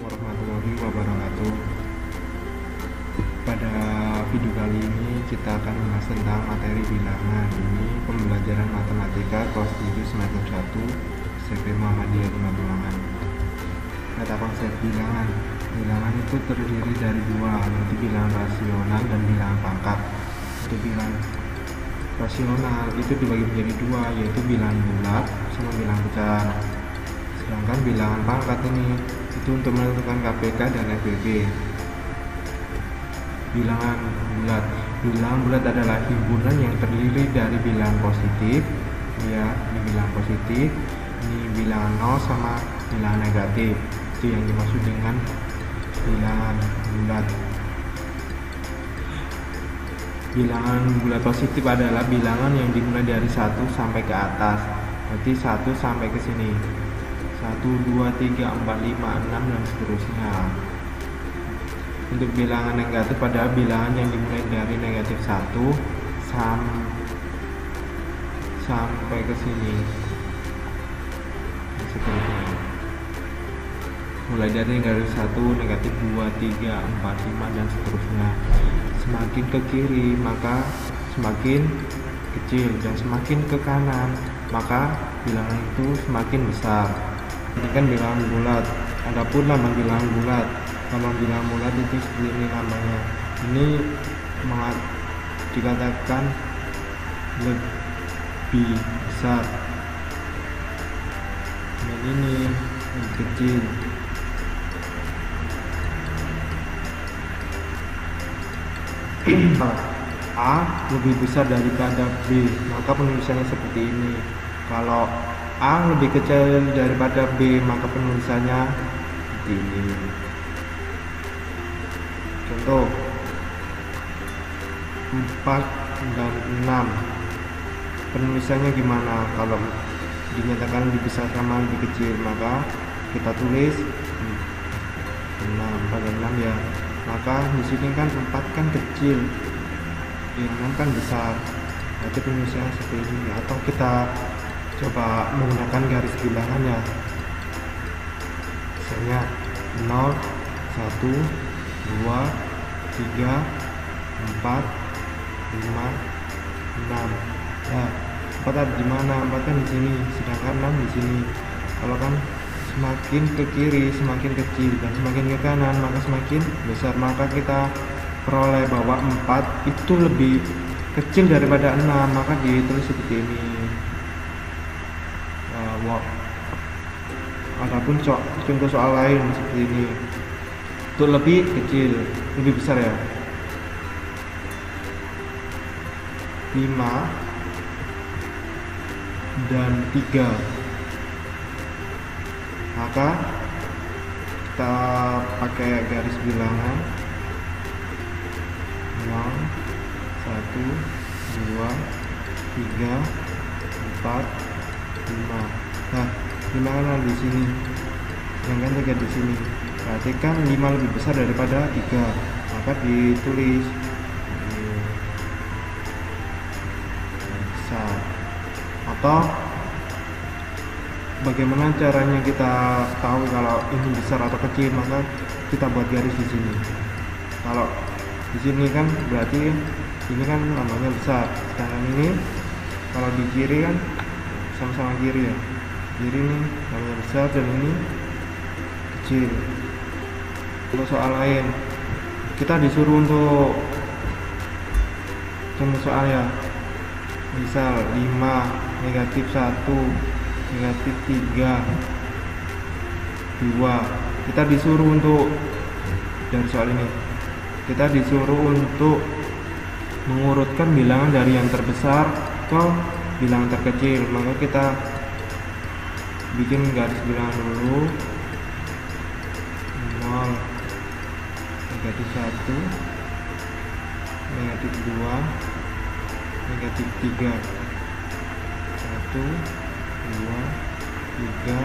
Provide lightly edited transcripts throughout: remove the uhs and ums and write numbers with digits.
warahmatullahi wabarakatuh. Pada video kali ini kita akan membahas tentang materi bilangan. Ini pembelajaran matematika kelas 7 semester 1 SMP Muhammadiyah di Magelang. Kata konsep bilangan. Bilangan itu terdiri dari dua, yaitu bilangan rasional dan bilangan pangkat. Untuk bilangan rasional itu dibagi menjadi dua, yaitu bilangan bulat sama bilangan pecahan. Sedangkan bilangan pangkat ini itu untuk menentukan KPK dan FBB. Bilangan bulat adalah himpunan yang terdiri dari bilangan positif, ya, ini bilangan positif, ini bilangan 0 sama bilangan negatif. Itu yang dimaksud dengan bilangan bulat. Bilangan bulat positif adalah bilangan yang dimulai dari 1 sampai ke atas. Berarti 1 sampai ke sini. 1, 2, 3, 4, 5, 6 dan seterusnya. Untuk bilangan negatif pada bilangan yang dimulai dari negatif 1 sampai ke sini. Dan seterusnya. Mulai dari negatif 1, negatif 2, 3, 4, 5 dan seterusnya. Semakin ke kiri maka semakin kecil, dan semakin ke kanan maka bilangan itu semakin besar. Ini kan bilangan bulat. Adapun nama bilangan bulat, nama bilangan bulat itu seperti ini namanya. Ini dikatakan lebih besar, dan ini lebih kecil. A lebih besar daripada B, maka penulisannya seperti ini. Kalau A lebih kecil daripada B, maka penulisannya seperti ini. Contoh 4 dan 6, penulisannya gimana? Kalau dinyatakan lebih besar sama lebih kecil, maka kita tulis 6 pada 6 ya. Maka di sini kan 4 kan kecil, yang 6 kan besar. Berarti penulisannya seperti ini. Atau kita coba menggunakan garis bilangannya. Misalnya 0, 1, 2, 3, 4, 5, 6. Nah, 4 ada di mana? 4 kan di sini, sedangkan 6 di sini. Kalau kan semakin ke kiri semakin kecil, dan semakin ke kanan maka semakin besar. Maka kita peroleh bahwa 4 itu lebih kecil daripada 6, maka ditulis seperti ini. Adapun contoh soal lain seperti ini. Untuk lebih kecil, lebih besar ya, 5 dan 3. Maka kita pakai garis bilangan 0, 1, 2, 3, 4, 5. Nah, 5 kan di sini, sedangkan 3 di sini. Berarti kan 5 lebih besar daripada 3, maka ditulis besar. Atau bagaimana caranya kita tahu kalau ini besar atau kecil? Maka kita buat garis di sini. Kalau di sini kan berarti ini kan namanya besar, sedangkan ini kalau di kiri kan sama-sama kiri ya. Kiri ini namanya besar dan ini kecil. Kalau soal lain kita disuruh untuk contoh soal ya, misal 5, negatif 1, negatif 3, 2. Kita disuruh untuk, dari soal ini kita disuruh untuk mengurutkan bilangan dari yang terbesar ke bilangan terkecil. Maka kita bikin garis bilangan dulu. 0, negatif 1, negatif 2, negatif 3, 1, 2, 3,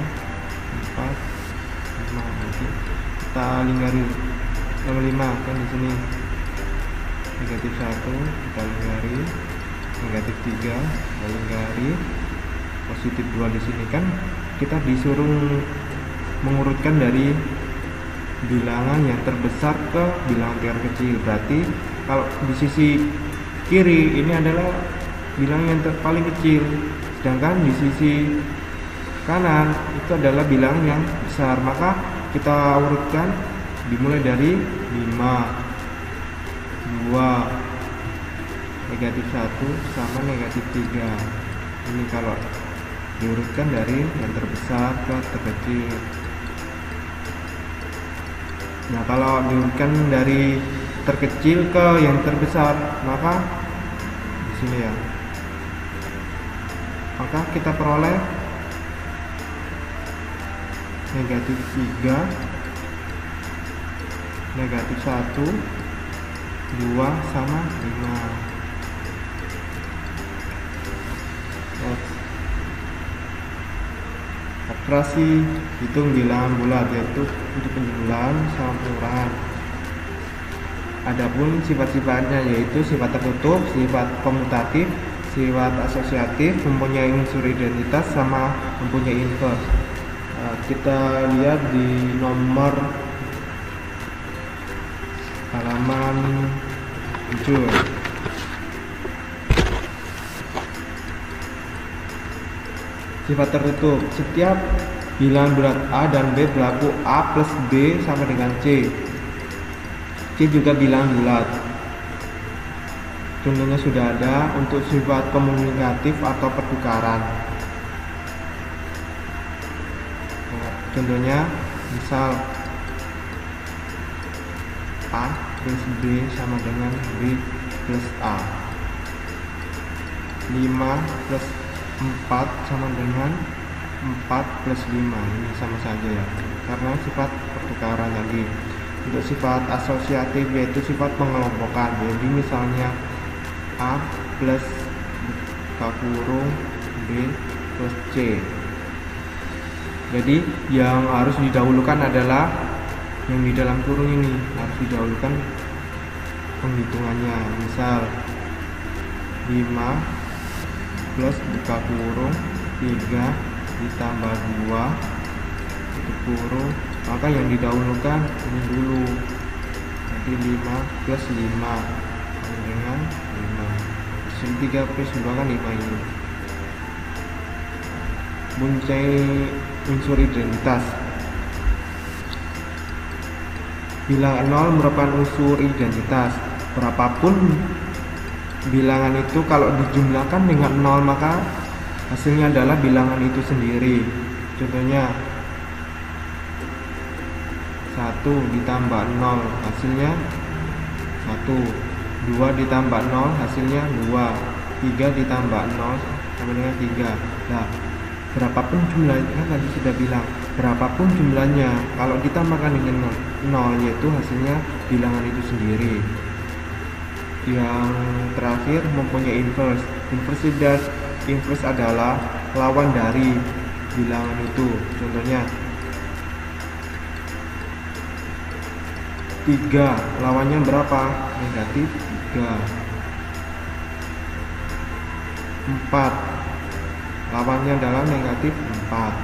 4, 5. Nanti kita lingkari nomor 5 kan di sini. Negatif 1 kita lingkari, negatif 3 kita lingkari, positif 2 di sini. Kan kita disuruh mengurutkan dari bilangan yang terbesar ke bilangan terkecil. Berarti kalau di sisi kiri ini adalah bilangan yang paling kecil, sedangkan di sisi kanan itu adalah bilangan yang besar. Maka kita urutkan dimulai dari 5, 2, negatif 1 sama negatif 3. Ini kalau diurutkan dari yang terbesar ke terkecil. Nah, kalau diurutkan dari terkecil ke yang terbesar, maka di sini ya. Maka kita peroleh negatif 3, negatif 1, 2 sama 5. Operasi hitung bilangan bulat, yaitu untuk penjumlahan sama pengurangan. Adapun sifat-sifatnya yaitu sifat tertutup, sifat komutatif, sifat asosiatif, mempunyai unsur identitas sama mempunyai inverse. Kita lihat di nomor halaman 7. Sifat tertutup, setiap bilangan bulat A dan B berlaku A plus B sama dengan C. C juga bilangan bulat. Contohnya sudah ada untuk sifat komunikatif atau pertukaran. Contohnya misal A plus B sama dengan B plus A, 5 plus 4 sama dengan 4 plus 5. Ini sama saja ya, karena sifat pertukaran tadi. Untuk sifat asosiatif yaitu sifat pengelompokan. Jadi misalnya A plus buka kurung B plus C. Jadi yang harus didahulukan adalah yang di dalam kurung ini, harus didahulukan penghitungannya. Misal 5 plus buka kurung 3 ditambah 2 tutup kurung, maka yang didahulukan ini dulu. Jadi 5 plus 5 sama dengan 5. 3 plus 2 kan 5 ini. Mempunyai unsur identitas. Bilangan 0 merupakan unsur identitas. Berapapun bilangan itu kalau dijumlahkan dengan 0 maka hasilnya adalah bilangan itu sendiri. Contohnya 1 ditambah 0 hasilnya 1, 2 ditambah 0 hasilnya 2, 3 ditambah 0 sama dengan 3. Nah, berapapun jumlahnya, tadi sudah bilang berapapun jumlahnya, kalau ditambahkan dengan 0 yaitu hasilnya bilangan itu sendiri. Yang terakhir mempunyai inverse. Inverse adalah lawan dari bilangan itu. Contohnya 3 lawannya berapa? Negatif 3. 4 lawannya adalah negatif 4.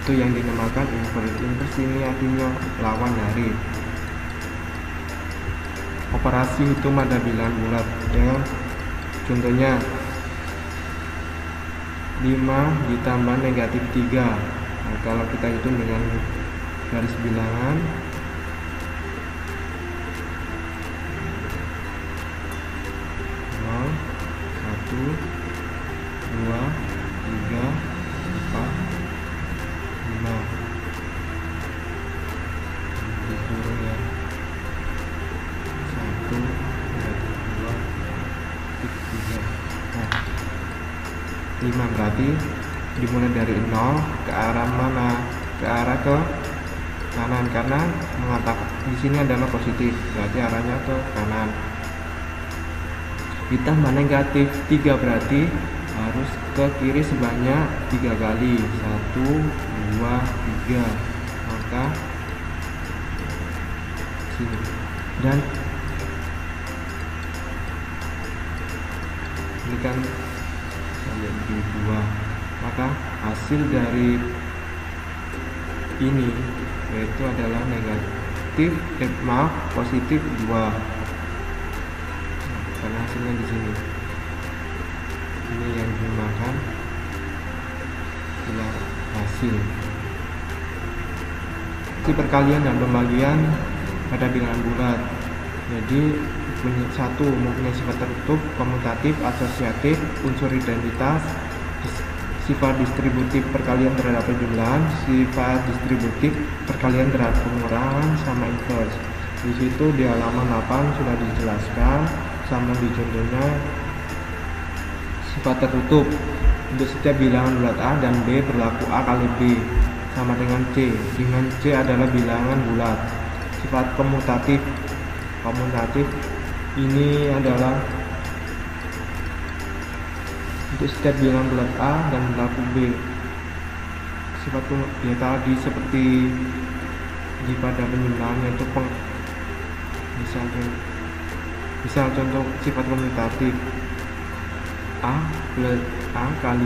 Itu yang dinamakan inverse. Inverse ini artinya lawan dari. Operasi hitung pada bilangan bulat ya. Contohnya 5 ditambah negatif 3. Nah, kalau kita hitung dengan garis bilangan, 0, 1, 2, 3, 4, 5. Dikurung ya. 1, 2, 3. Nah, 5 berarti dimulai dari 0 ke arah mana? Ke arah ke kanan, karena mengatakan di sini adalah positif, berarti arahnya ke kanan. Ditambah negatif 3 berarti harus ke kiri sebanyak 3 kali. 1, 2, 3. Maka sini. Dan ini kan menjadi 2. Maka hasil dari ini, yaitu adalah positif 2. Karena hasilnya di sini. Ini yang digunakan bilang hasil. Perkalian dan pembagian pada bilangan bulat. Jadi satu mempunyai sifat tertutup, komutatif, asosiatif, unsur identitas, sifat distributif perkalian terhadap penjumlahan, sifat distributif perkalian terhadap pengurangan, sama inverse. Di situ di halaman 8 sudah dijelaskan, sama di contohnya sifat tertutup. Untuk setiap bilangan bulat A dan B berlaku A kali B sama dengan C. Dengan C adalah bilangan bulat. Sifat komutatif ini adalah untuk setiap bilangan bulat A dan berlaku B. Sifat ya tadi seperti di pada penjumlahan, yaitu misal contoh sifat komutatif A plus A kali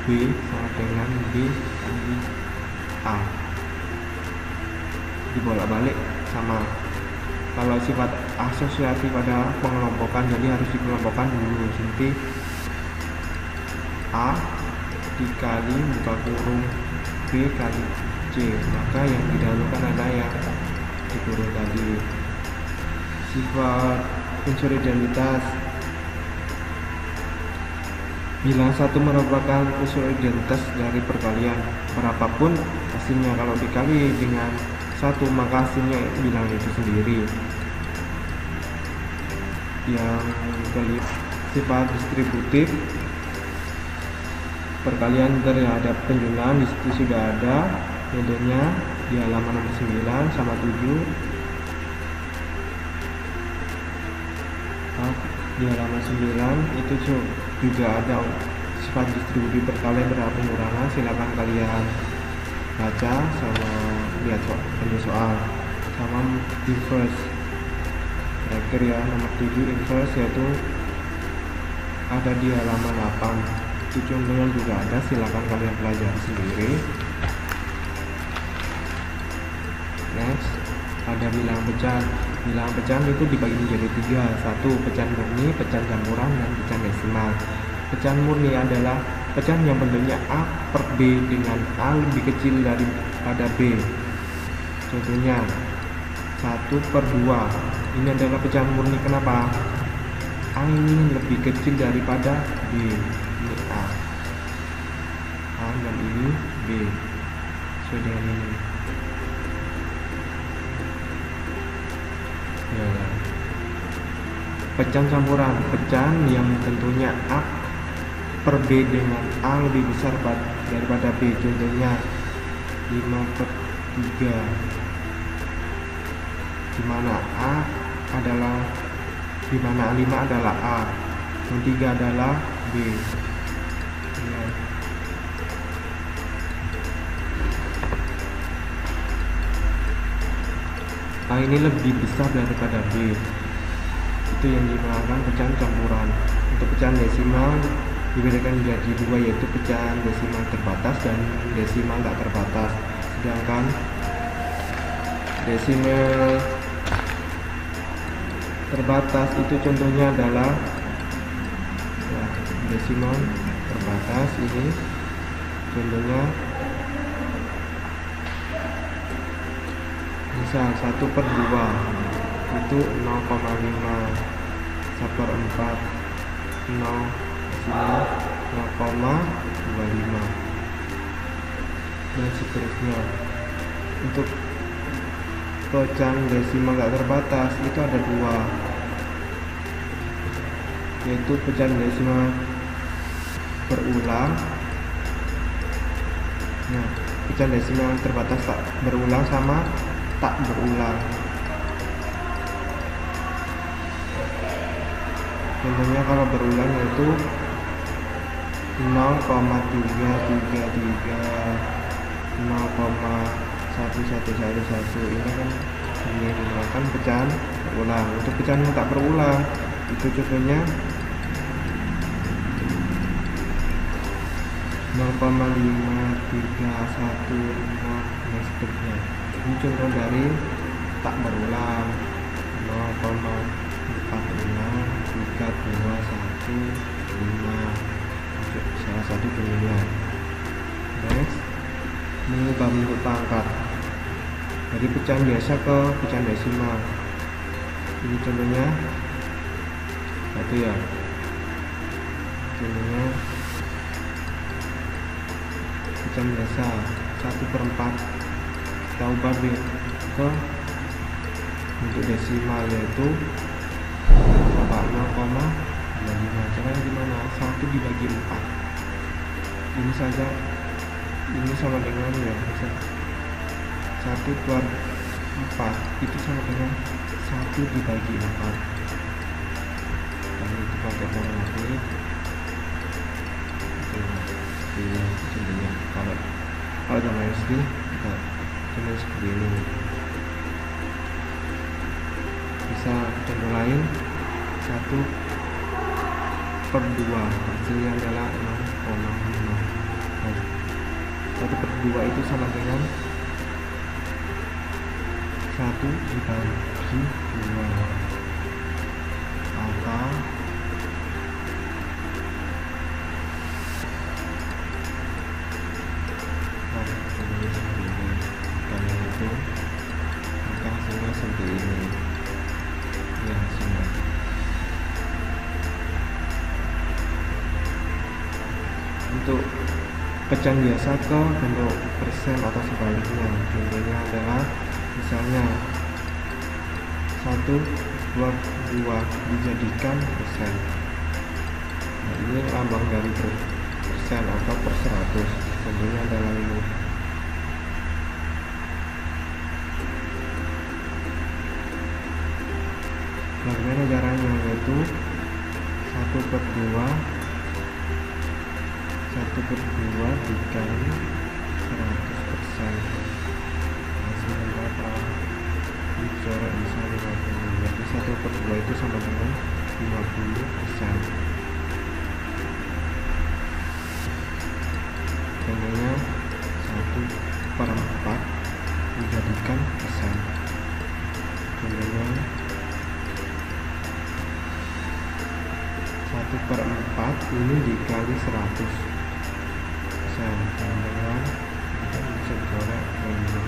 B sama dengan B kali A, dibolak-balik sama. Kalau sifat asosiatif pada pengelompokan, jadi harus dikelompokkan dulu. Seperti A dikali buka kurung B kali C, maka yang didahulukan adalah yang dikurung tadi. Sifat unsur identitas, bilangan satu merupakan unsur identitas dari perkalian. Berapapun hasilnya, kalau dikali dengan 1 maka hasilnya bilangan itu sendiri. Yang kelima, sifat distributif perkalian terhadap penjumlahan. Di situ sudah ada contohnya di halaman nomor 9 sama 7. Di halaman 9 itu juga ada sifat distributif perkalian terhadap pengurangan. Silakan kalian baca sama lihat soal sama inverse. Terakhir ya, nomor 7 inverse, yaitu ada di halaman 8. Itu contohnya juga ada, silakan kalian pelajari sendiri. Next, ada bilangan pecahan. Bilangan pecahan itu dibagi menjadi 3. 1 pecahan murni, pecahan campuran, dan pecahan desimal. Pecahan murni adalah pecahan yang bentuknya A per B dengan A lebih kecil daripada B. Contohnya 1/2. Ini adalah pecahan murni. Kenapa? A ini lebih kecil daripada B. Ini A dan ini B. Sesuai dengan ini. Ya. Pecahan campuran, pecahan yang bentuknya A per B dengan A lebih besar daripada B. Contohnya 5/3, dimana dimana 5 adalah A dan 3 adalah B. Ya. A ini lebih besar daripada B. Itu yang dinamakan pecahan campuran. Untuk pecahan desimal dibedakan menjadi 2, yaitu pecahan desimal terbatas dan desimal tak terbatas. Sedangkan desimal terbatas itu contohnya adalah desimal terbatas. Ini contohnya misal 1/2 itu 0,5, 1/4 0,25 dan seterusnya. Untuk pecahan desimal tak terbatas itu ada 2, yaitu pecahan desimal berulang. Nah, pecahan desimal terbatas tak berulang sama tak berulang. Contohnya kalau berulang yaitu 0,333, 0,1111. Ini kan ini dinamakan pecahan berulang. Untuk pecahan yang tak berulang itu contohnya 0,5310 dan seterusnya. Ini contoh dari tak berulang 0,46321 salah satu contohnya. Next, mengubah bentuk pangkat dari pecahan biasa ke pecahan desimal. Ini contohnya satu ya, contohnya pecahan biasa 1/4 kita ubah ke bentuk desimal, yaitu 0,25. Caranya gimana? 1 dibagi 4. Ini saja, ini sama dengan ya, 1/4 itu sama dengan 1 dibagi 4. Kalau itu pakai formatnya contohnya, kalau zaman SD kita contoh seperti ini. Bisa contoh lain 1/2 hasilnya adalah 0,5. 1/2 itu sama dengan 1 dibagi 2 atau maka hasilnya seperti ini ya hasilnya. Untuk pecahan biasa ke bentuk persen atau sebaliknya, contohnya adalah misalnya 1/2 dijadikan persen. Nah, ini lambang dari persen atau per 100. Contohnya adalah ini. Bagaimana caranya? Yaitu 1/2 dikali 100%. Hasilnya berapa? Dicoret bisa 50. Jadi 1/2 itu sama dengan 50%. Contohnya 1/4 dijadikan persen. Contohnya 1/4 ini dikali 100%. Contohnya kita bisa coret ini.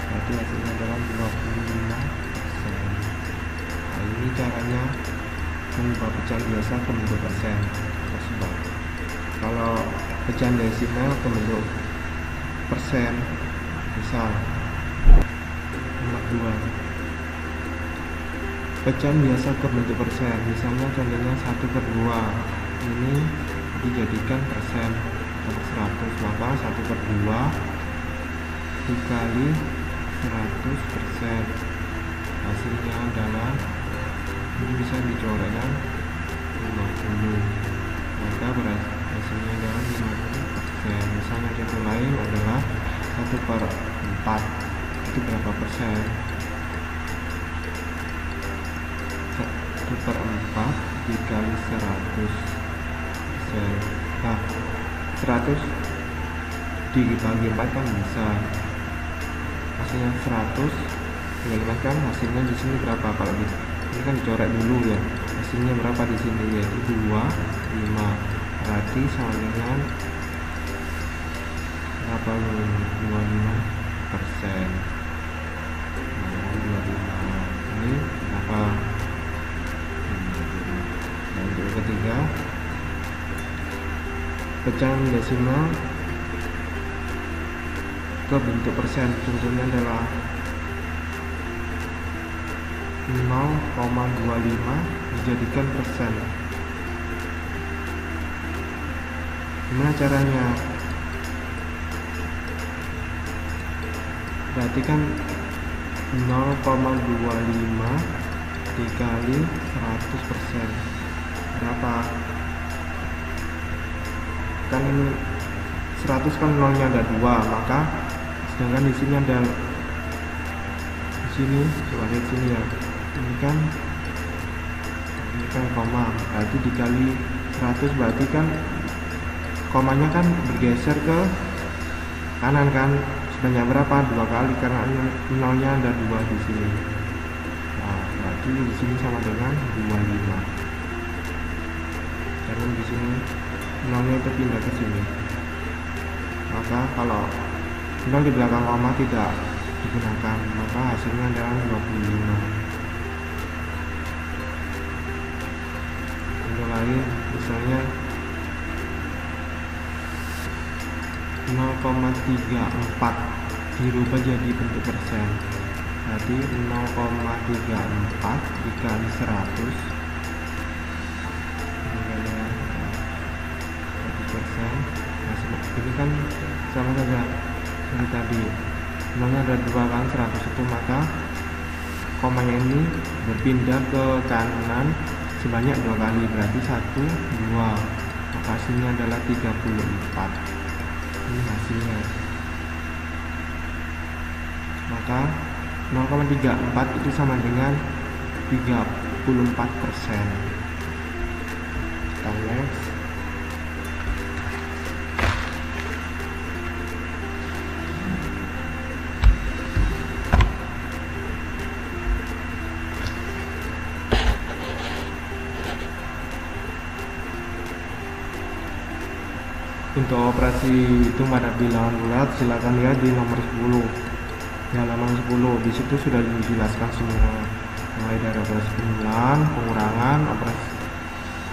Berarti hasilnya adalah 25%. Nah, ini caranya mengubah pecahan biasa ke bentuk persen atau sebab. Kalau pecahan desimal ke bentuk persen, misal nomor 2. Pecahan biasa ke bentuk persen, misalnya contohnya 1/2 ini dijadikan persen atau 100, maka 1/2 dikali 100%. Hasilnya adalah ini bisa dicoretkan 50, maka hasilnya adalah 50%. Misalnya contoh lain adalah 1/4 itu berapa persen? 1/4 dikali 100%. Nah, 100 dibagi 4 kan bisa. Hasilnya 100 dibagi 4 kan hasilnya di sini berapa? Kalau ini kan dicoret dulu ya. Hasilnya berapa di sini? Yaitu 25. Berarti sama dengan berapa? 25%. Nah, 25. Ini berapa? Dan untuk ketiga, pecahan desimal ke bentuk persen, contohnya adalah 0,25 dijadikan persen. Gimana caranya? Berarti kan 0,25 dikali 100%. Berapa? Kan ini 100 kan nolnya ada 2, maka sedangkan di sini ada di sini, coba lihat sini ya. Ini kan koma, berarti dikali 100 berarti kan komanya kan bergeser ke kanan kan, sebanyak berapa? 2 kali, karena nolnya ada 2 di sini. Nah, berarti di sini sama dengan 25. Dan di sini nolnya itu pindah ke sini. Maka kalau nol di belakang koma tidak digunakan, maka hasilnya adalah 25. Contoh lain, misalnya 0,34 dirubah jadi bentuk persen. Jadi 0,34 dikali 100 persen. Nah, ini kan sama saja seperti tadi, nolnya ada 2 kan 100 itu, maka komanya ini berpindah ke kanan sebanyak 2 kali, berarti 1, 2, maka hasilnya adalah 34. Ini hasilnya. Maka 0,34 itu sama dengan 34%. Kita next. Untuk operasi hitung pada bilangan bulat, silakan lihat di nomor 10, di halaman 10. Di situ sudah dijelaskan semua, mulai dari operasi pengulangan, pengurangan, operasi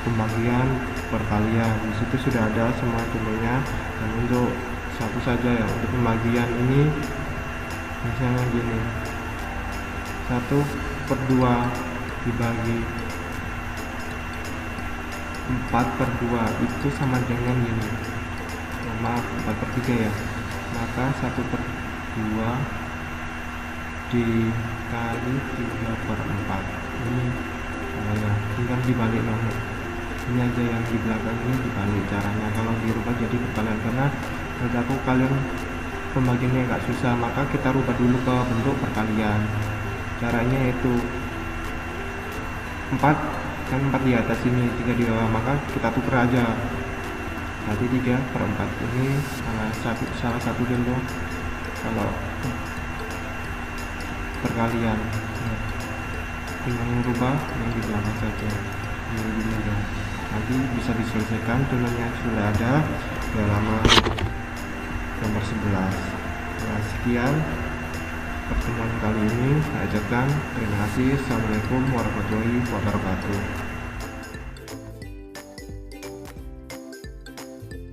pembagian, perkalian. Di situ sudah ada semua contohnya. Dan untuk satu saja ya, untuk pembagian ini misalnya gini, 1/2 dibagi 4/2 itu sama dengan ini, maaf 4/3 ya, maka 1/2 dikali 3/4 ini ya, tinggal dibalik nomor ini aja, yang di belakang ini dibalik caranya. Kalau dirubah jadi perkalian, karena menurut aku kalian pembagiannya agak susah, maka kita rubah dulu ke bentuk perkalian. Caranya yaitu 4 kan 4 di atas ini, 3 di bawah, maka kita tuker aja. Nanti 3/4 ini salah satu contoh kalau perkalian. Tinggal merubah yang di belakang saja, nanti bisa diselesaikan. Contohnya sudah ada di halaman nomor 11. Nah, sekian pertemuan kali ini. Saya ucapkan terima kasih. Assalamualaikum warahmatullahi wabarakatuh.